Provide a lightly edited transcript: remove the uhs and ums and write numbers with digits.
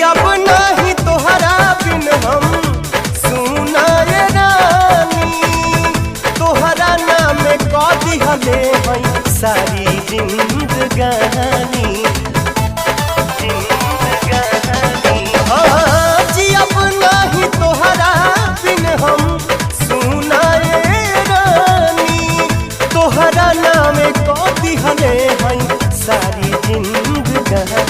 अब नहीं तोहरा बिन हम सुनाए रानी, तोहरा नाम कह दिहले हई सारी जिंदगानी। हाँ जी अब नहीं तोहरा बिन हम सुनाए रानी, तोहरा नाम कह दिहले हई सारी जिंदगानी।